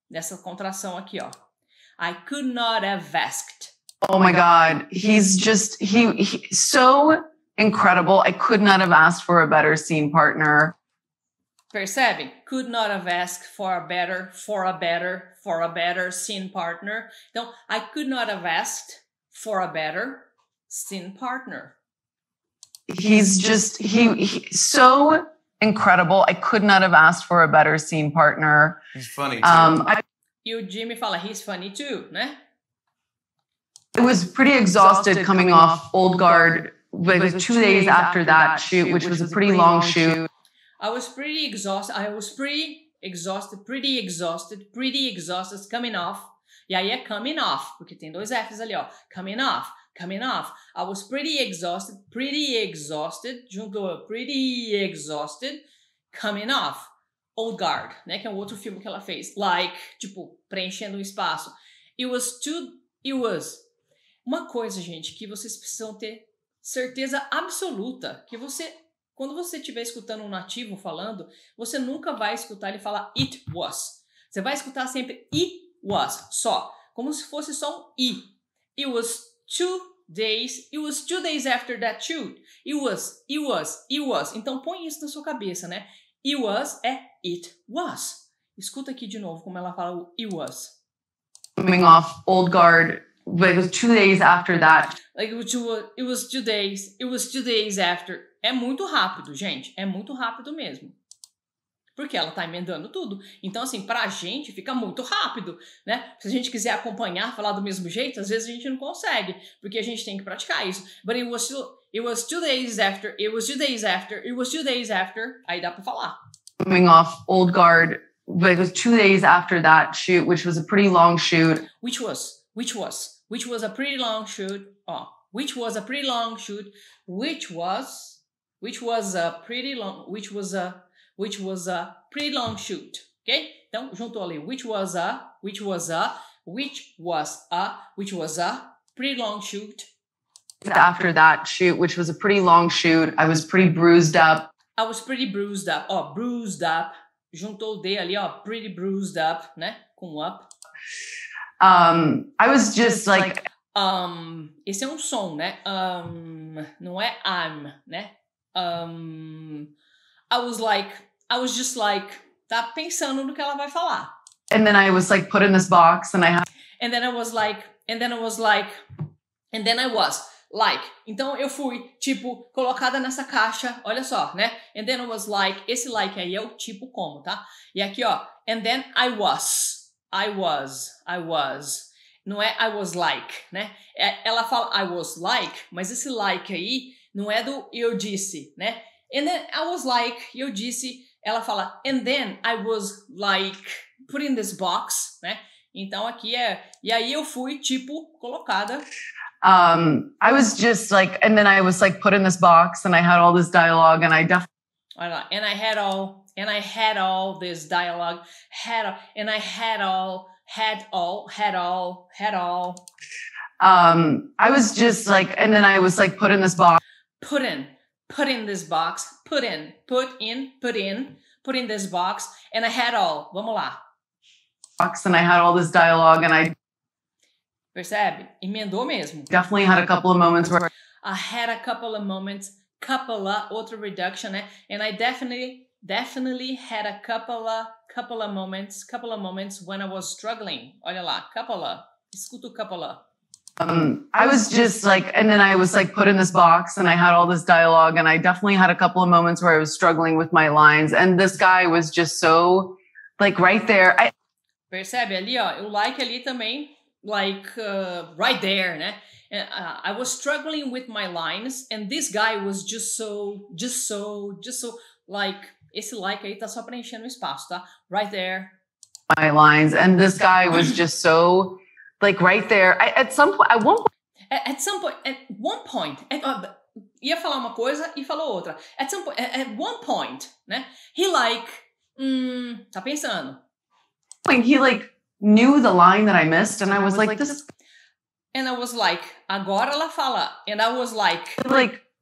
nessa contração aqui, I could not have asked. Oh my God, he's just he so incredible. I could not have asked for a better scene partner. Percebem? Could not have asked for a better scene partner. Então, I could not have asked for a better scene partner. He's just he so incredible. I could not have asked for a better scene partner. He's funny too. E o Jimmy fala, he's funny too, né? I was pretty exhausted coming off Old Guard. It was 2 days after that shoot, which was a pretty long shoot. I was pretty exhausted coming off. E aí é coming off, porque tem dois F's ali, coming coming off. I was pretty exhausted, juntou pretty exhausted, coming off. Old Guard, né, que é um outro filme que ela fez. Like, tipo, preenchendo um espaço. It was. Uma coisa, gente, que vocês precisam ter certeza absoluta, que quando você estiver escutando um nativo falando, você nunca vai escutar ele falar it was. Você vai escutar sempre it was, só. Como se fosse só um I. It was 2 days after that shoot. It was. Então põe isso na sua cabeça, né? It was é it was. Escuta aqui de novo como ela fala o it was. Coming off Old Guard, but it was 2 days after that. Like it was 2 days. It was 2 days after. É muito rápido, gente. É muito rápido mesmo. Porque ela tá emendando tudo. Então, assim, pra gente fica muito rápido, né? Se a gente quiser acompanhar, falar do mesmo jeito, às vezes a gente não consegue, porque a gente tem que praticar isso. But it was 2 days after, aí dá pra falar. Coming off Old Guard, but it was 2 days after that shoot, which was a pretty long shoot. Which was a pretty long shoot. Which was a pretty long shoot. Which was a pretty long shoot, ok? Então, juntou ali, which was a pretty long shoot. After that shoot, which was a pretty long shoot, I was pretty bruised up. Bruised up. Juntou o D ali, pretty bruised up, né? Com up. I was just like... Esse é um som, né? Não é I'm, né? I was just like, tá pensando no que ela vai falar. And then I was like put in this box and and then I was like, então eu fui, tipo, colocada nessa caixa, olha só, né? And then I was like, esse like aí é o tipo como, tá? E aqui, ó, and then I was. Não é I was like, né? Ela fala I was like, mas esse like aí não é do eu disse, né? And then I was like, eu disse, ela fala, and then I was like, put in this box, né? Então aqui e aí eu fui, tipo, colocada. I was just like, and then I was like put in this box and I had all this dialogue and I definitely... And I had all this dialogue, I was just like, and then I was like put in this box. Put in this box, put in this box, and I had all, vamos lá. And I had all this dialogue and I... Percebe? Emendou mesmo. Definitely had a couple of moments where... I had a couple of moments, outra reduction, né? And I definitely had a couple of moments when I was struggling. Olha lá, escuta o couple of. I was just like, and then I was like put in this box and I had all this dialogue and I definitely had a couple of moments where I was struggling with my lines and this guy was just so like right there. Percebe ali, ó, o like ali também, like right there, né? And, I was struggling with my lines and this guy was just so like, esse like aí tá só preenchendo o espaço, tá? Right there. My lines and this guy was just so like right there. At one point, ia falar uma coisa e falou outra. At one point, né? He like, tá pensando. He like knew the line that I missed and I was like this. And I was like, agora ela fala. And I was like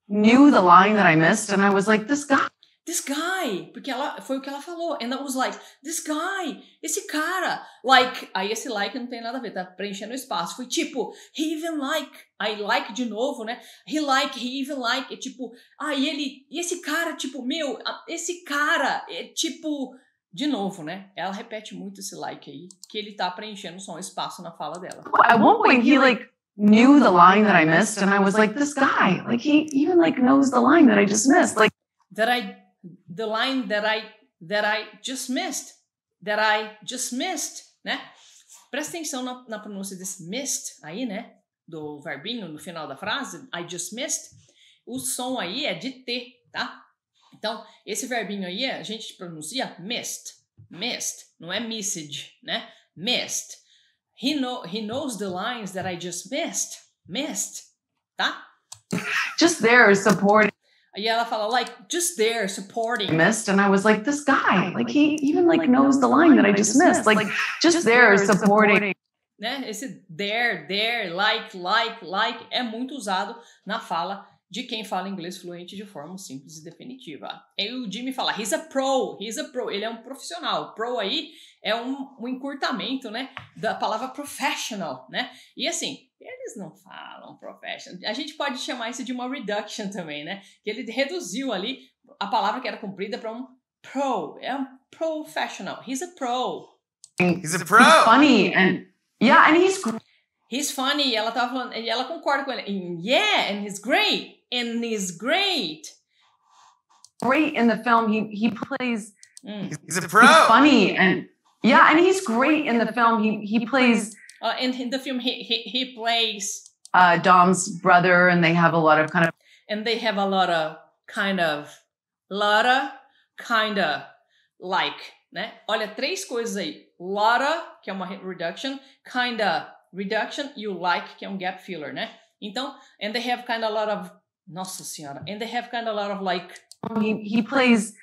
knew the line that I missed and I was like, this guy, porque foi o que ela falou. And I was like, this guy, esse cara, like, aí esse like não tem nada a ver, tá preenchendo o espaço. Foi tipo, he even like, aí like de novo, né? He even like, é tipo, e esse cara, tipo, meu, esse cara, é tipo, de novo, né? Ela repete muito esse like aí, que ele tá preenchendo só um espaço na fala dela. At one point, he like knew the line that I missed and I was like, this guy, like he even like knows the line that I just missed. Like, the line that I just missed, né? Presta atenção na pronúncia desse missed aí, né? Do verbinho no final da frase, I just missed. O som aí é de T, tá? Então, esse verbinho aí a gente pronuncia missed, não é missed, né? Missed. He knows the lines that I just missed. tá? Just there supporting. E ela fala, like, just there, supporting. Missed, and I was like, this guy, like, he even, like, knows the line that I just missed. Like, just there supporting. Né? Esse there, like, é muito usado na fala de quem fala inglês fluente de forma simples e definitiva. E o Jimmy fala, he's a pro, ele é um profissional. Pro aí é um encurtamento, né, da palavra professional, né? E assim, eles não falam professional. A gente pode chamar isso de uma reduction também, né? Que ele reduziu ali a palavra que era comprida para um pro. É um professional. He's a pro. He's a pro. He's funny and yeah, and he's funny. Ela tava falando, e ela concorda com ele. And yeah, and he's great. And he's great. Great in the film. He plays. He's a pro. He's funny and yeah, and he's great in the film. He plays. In the film, he plays Dom's brother, and they have a lot of kind of. And they have a lot of kind of like, né? Olha, 3 coisas aí. Lotta, que é uma reduction, kinda reduction, e o like, que é um gap filler, né? Então, and they have kind of a lot of, nossa senhora, and they have kind of a lot of like. He plays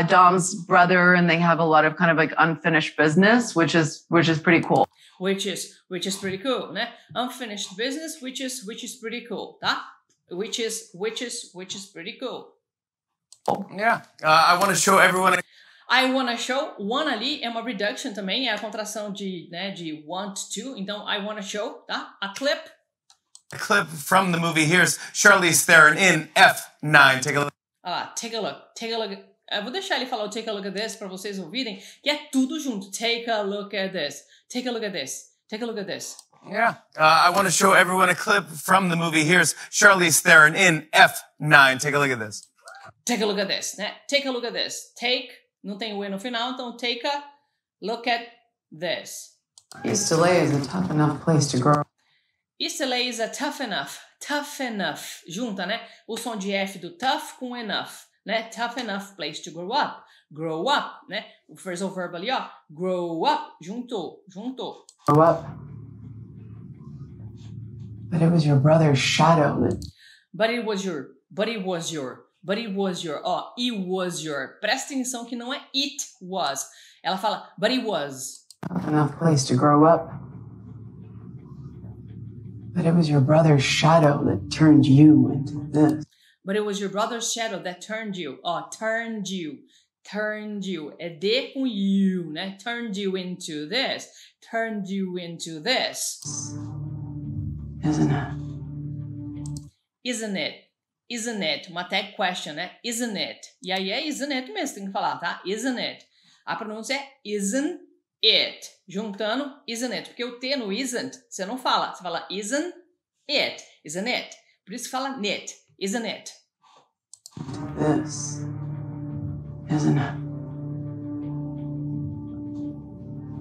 Dom's brother, and they have a lot of kind of like unfinished business, which is pretty cool. Which is pretty cool, né? Unfinished business, which is pretty cool, tá? Which is pretty cool. Yeah, I want to show everyone. I wanna show, one ali é uma reduction também, é a contração de, né, de want to. Então, I wanna show, tá? A clip. A clip from the movie. Here's Charlize Theron in F9. Take a look. Take a look. Eu vou deixar ele falar o take a look at this para vocês ouvirem, que é tudo junto. Take a look at this. Take a look at this. Take a look at this. Yeah, I want to show everyone a clip from the movie. Here's Charlize Theron in F9. Take a look at this. Take a look at this, né? Take a look at this. Take, não tem o E no final, então take a look at this. East LA is a tough enough place to grow. East LA is a tough enough, junta, né? O som de F do tough com enough, né? Tough enough place to grow up, né? O phrasal verb ali, ó, grow up, juntou. Grow up. But it was your brother's shadow that... But it was your, ó, it was your. Presta atenção que não é it was. Ela fala, but it was. Tough enough place to grow up. But it was your brother's shadow that turned you into this. But it was your brother's shadow that turned you. Ó, turned you. É D com you, né? Turned you into this. Isn't it? Uma tag question, né? Isn't it? E aí é isn't it mesmo, tem que falar, tá? Isn't it? A pronúncia é isn't it. Juntando isn't it. Porque o T no isn't, você não fala. Você fala isn't it. Por isso que fala knit. Isn't it? This, isn't it?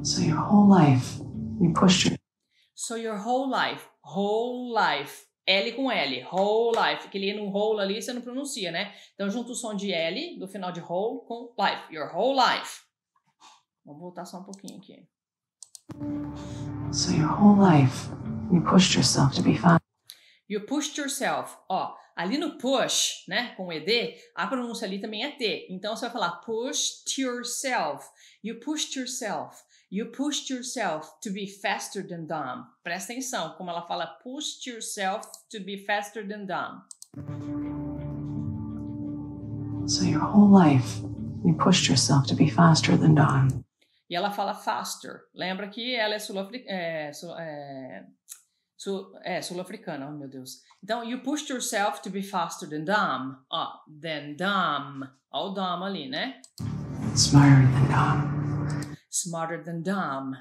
So your whole life, you pushed your... So your whole life, L com L, whole life, que ali no whole ali você não pronuncia, né? Então junta o som de L do final de whole com life, your whole life. Vamos voltar só um pouquinho aqui. So your whole life, you pushed yourself to be fine. You pushed yourself, ó, ali no push, né, com ED, a pronúncia ali também é T. Então você vai falar pushed yourself, you pushed yourself to be faster than Dom. Presta atenção, como ela fala pushed yourself to be faster than Dom. So your whole life, you pushed yourself to be faster than Dom. E ela fala faster. Lembra que ela é sul-africana, oh meu Deus. Então, you pushed yourself to be faster than Dom. Ó, than Dom. Ó o Dom ali, né? Smarter than Dom. Smarter than Dom.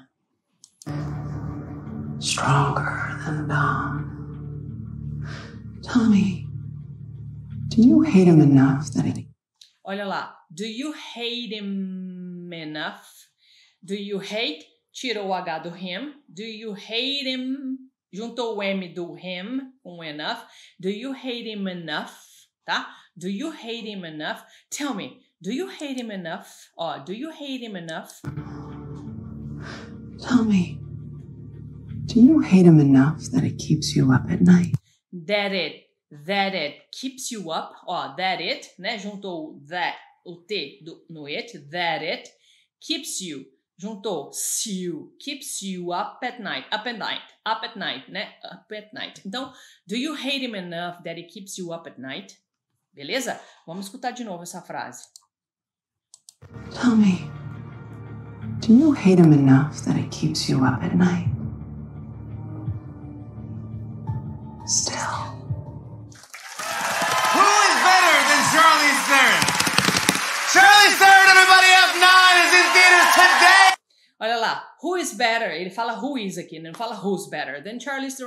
Stronger than Dom. Tell me, do you hate him enough that he... Olha lá. Do you hate him enough? Do you hate? Tirou o H do him. Do you hate him? Juntou o M do him com enough. Do you hate him enough? Tá? Do you hate him enough? Tell me, do you hate him enough? Ó, do you hate him enough? Tell me, do you hate him enough that it keeps you up at night? that it keeps you up, ó, that it, né, juntou o T no it, that it keeps you, juntou you, keeps you up at night, né, up at night. Então, do you hate him enough that he keeps you up at night? Beleza? Vamos escutar de novo essa frase. Tell me, do you hate him enough that he keeps you up at night? Still. Who is better than Charlize Theron? Charlize Theron, everybody, F9 is in theaters today! Olha lá, who is better? Ele fala who is aqui, não fala who's better. Then Charlize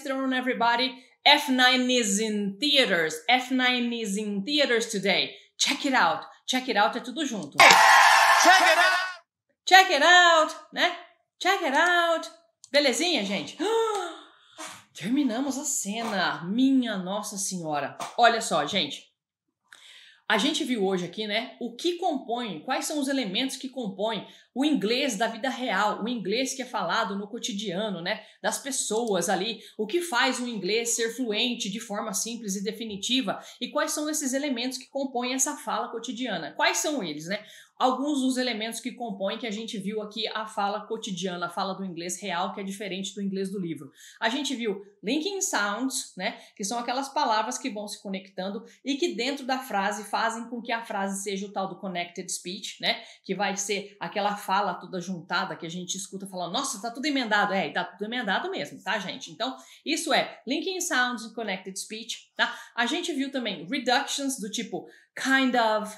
Theron, everybody, F9 is in theaters. F9 is in theaters today. Check it out. Check it out é tudo junto. Check it out! Check it out, né? Check it out. Belezinha, gente? Terminamos a cena. Minha Nossa Senhora. Olha só, gente. A gente viu hoje aqui, né, o que compõe, quais são os elementos que compõem o inglês da vida real, o inglês que é falado no cotidiano, né, das pessoas ali, o que faz o inglês ser fluente de forma simples e definitiva e quais são esses elementos que compõem essa fala cotidiana. Quais são eles, né? Alguns dos elementos que compõem que a gente viu aqui a fala cotidiana, a fala do inglês real, que é diferente do inglês do livro. A gente viu linking sounds, né, que são aquelas palavras que vão se conectando e que dentro da frase fazem com que a frase seja o tal do connected speech, né, que vai ser aquela fala toda juntada que a gente escuta falando, nossa, tá tudo emendado. É, e tá tudo emendado mesmo, tá, gente? Então, isso é linking sounds e connected speech, tá? A gente viu também reductions do tipo kind of,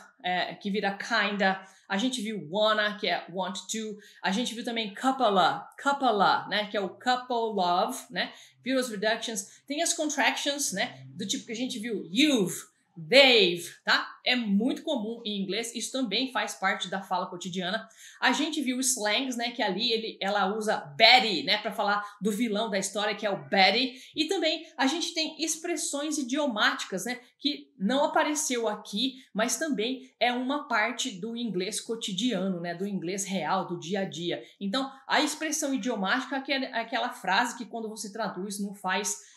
que vira kinda. A gente viu wanna, que é want to. A gente viu também couple, né, que é o couple of, né? Viu as reductions. Tem as contractions, né, do tipo que a gente viu you've, they've, tá? É muito comum em inglês, isso também faz parte da fala cotidiana. A gente viu slangs, né, que ali ela usa baddie, né, para falar do vilão da história, que é o baddie. E também a gente tem expressões idiomáticas, né, que não apareceu aqui, mas também é uma parte do inglês cotidiano, né, do inglês real, do dia a dia. Então, a expressão idiomática é aquela frase que quando você traduz não faz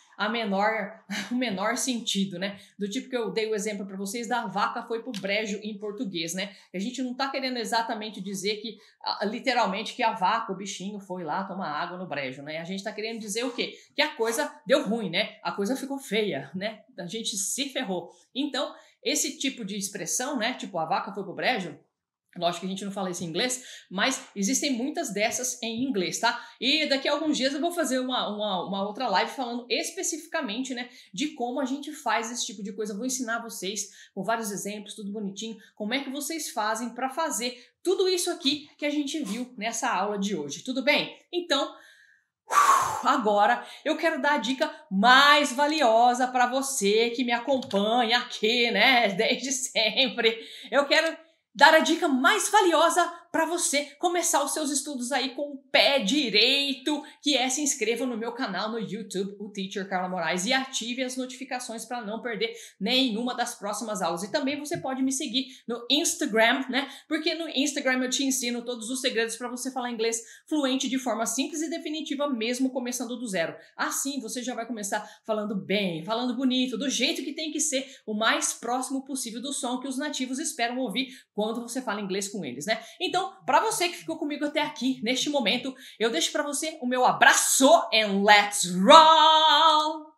o menor sentido, né? Do tipo que eu dei o exemplo para vocês da vaca foi pro brejo em português, né? A gente não tá querendo exatamente dizer que, literalmente, que a vaca, o bichinho, foi lá tomar água no brejo, né? A gente tá querendo dizer o quê? Que a coisa deu ruim, né? A coisa ficou feia, né? A gente se ferrou. Então, esse tipo de expressão, né? Tipo, a vaca foi pro brejo, lógico que a gente não fala isso em inglês, mas existem muitas dessas em inglês, tá? E daqui a alguns dias eu vou fazer uma outra live falando especificamente, né, de como a gente faz esse tipo de coisa. Eu vou ensinar vocês com vários exemplos, tudo bonitinho, como é que vocês fazem para fazer tudo isso aqui que a gente viu nessa aula de hoje, tudo bem? Então, agora eu quero dar a dica mais valiosa para você que me acompanha aqui, né, desde sempre. Eu quero dar a dica mais valiosa para você começar os seus estudos aí com o pé direito, que é se inscreva no meu canal no YouTube, o Teacher Carla Moraes, e ative as notificações para não perder nenhuma das próximas aulas. E também você pode me seguir no Instagram, né? Porque no Instagram eu te ensino todos os segredos para você falar inglês fluente de forma simples e definitiva, mesmo começando do zero. Assim você já vai começar falando bem, falando bonito, do jeito que tem que ser, o mais próximo possível do som que os nativos esperam ouvir quando você fala inglês com eles, né? Então, para você que ficou comigo até aqui, neste momento, eu deixo para você o meu abraço and let's roll!